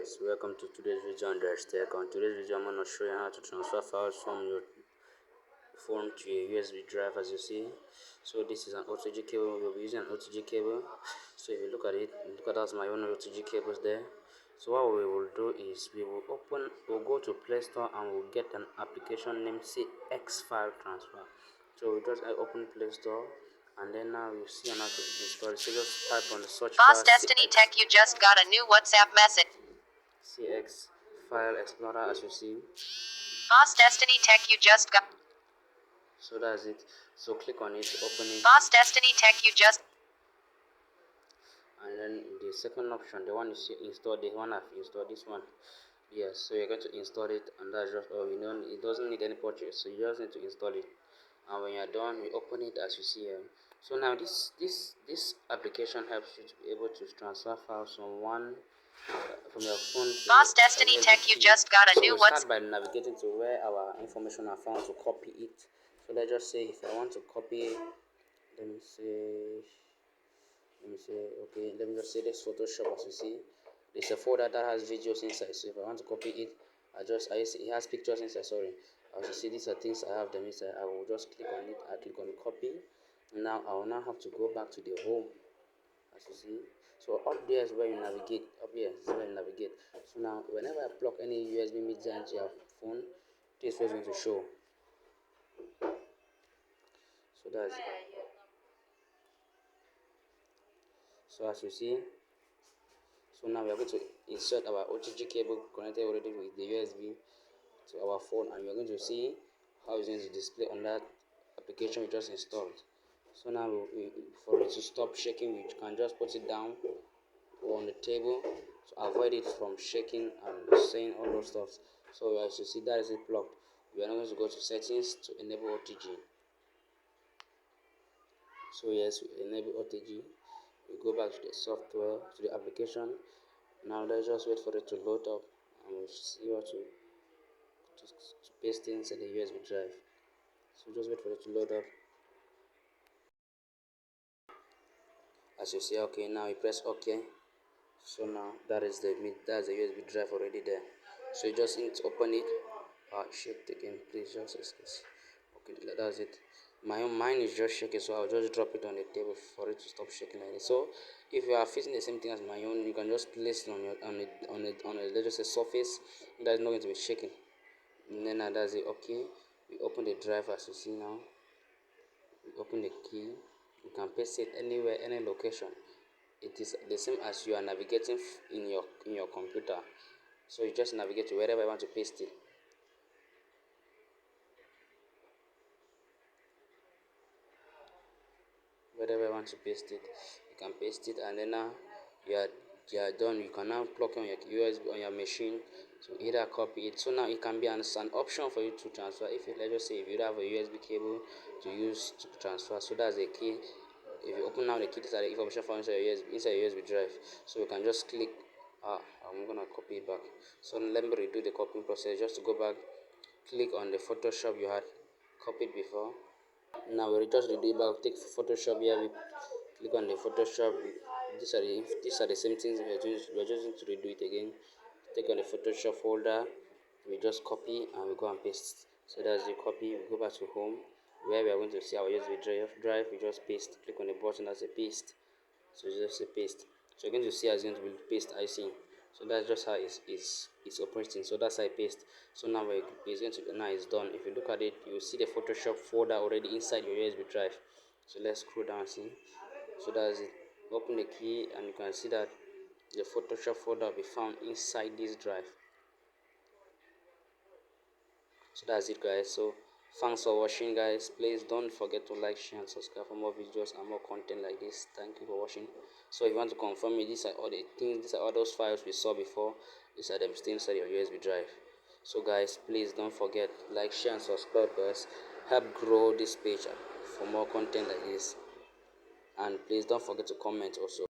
Guys, welcome to today's video on Dash Tech. On today's video I'm going to show you how to transfer files from your phone to a USB drive. As you see, so this is an OTG cable. We'll be using an OTG cable. So if you look at it, look at that, my own OTG cables there. So what we will do is we'll go to Play Store and we'll get an application named CX File Transfer. So we just open Play Store, and then now you see another install. So just type on the search bar Boss Destiny CX. Tech, you just got a new WhatsApp message. CX File Explorer, as you see. Boss Destiny Tech, you just got. So that's it. So click on it to open it. Boss Destiny Tech, you just. And then the second option, the one you see install, the one I've installed, this one. Yes, so you're going to install it, and that's just all. It doesn't need any purchase, so you just need to install it. And when you're done, we open it as you see here. So now this application helps you to be able to transfer files from from your phone to Boss Destiny Tech, you just got a new WhatsApp. WhatsApp. Start by navigating to where our information are found to copy it. So let's just say if I want to copy, let me say okay, let me just say this Photoshop. As you see, there's a folder that has videos inside. So if I want to copy it, it has pictures inside. Sorry, as you see, these are things I have them inside. I will just click on it. I click on copy. Now I will now have to go back to the home, as you see. So up there is where you navigate. Up here is where you navigate. So now whenever I plug any USB media into your phone, this is going to show. So that's it. So as you see, so now we are going to insert our OTG cable connected already with the USB to our phone, and we are going to see how it's going to display on that application we just installed. So now for it to stop shaking, we can just put it down on the table to avoid it from shaking and saying all those stuff. So as you see, that is it plugged. We are now going to go to settings to enable OTG. So yes, we enable OTG. We go back to the software, to the application. Now let's just wait for it to load up, and we'll see what to paste inside the USB drive. So just wait for it to load up. As you see, okay, now you press OK. So now that's the USB drive already there. So you just need to open it. Shake it again, please. Just okay, that's it. Mine is just shaking, so I'll just drop it on the table for it to stop shaking like this. So if you are facing the same thing as my own, you can just place it on a let's just say surface that is not going to be shaking. And then that's it. Okay, we open the drive. As you see now, we open the key. You can paste it anywhere, any location. It is the same as you are navigating in your computer. So you just navigate to wherever you want to paste it. Wherever you want to paste it, you can paste it, and then now you are done. You can now plug in your USB on your machine to either copy it. So now it can be an option for you to transfer. If you, let's just say, if you have a USB cable to use to transfer, so that's the key. If you open now the key, these are the information found inside your USB drive. So you can just click. I'm gonna copy it back. So let me redo the copying process. Just to go back, click on the Photoshop you had copied before. Now we just redo it back. Take Photoshop here. We click on the Photoshop. These are the same things we're just going to redo it again. Take on the Photoshop folder. We just copy and we go and paste. So that's the copy. We go back to home where we are going to see our USB drive. We just paste. Click on the button that's a paste. So just say paste. So you're going to see how it's going to be paste icing. So that's just how it's operating. So that's how I paste. So now it's done. If you look at it, you will see the Photoshop folder already inside your USB drive. So let's scroll down, see. So that's it. Open the key and you can see that the Photoshop folder will be found inside this drive. So that's it, guys. So thanks for watching, guys. Please don't forget to like, share and subscribe for more videos and more content like this. Thank you for watching. So if you want to confirm me, these are all the things, these are all those files we saw before. These are them still inside your USB drive. So guys, please don't forget, like, share and subscribe, guys. Help grow this page for more content like this. And please don't forget to comment also.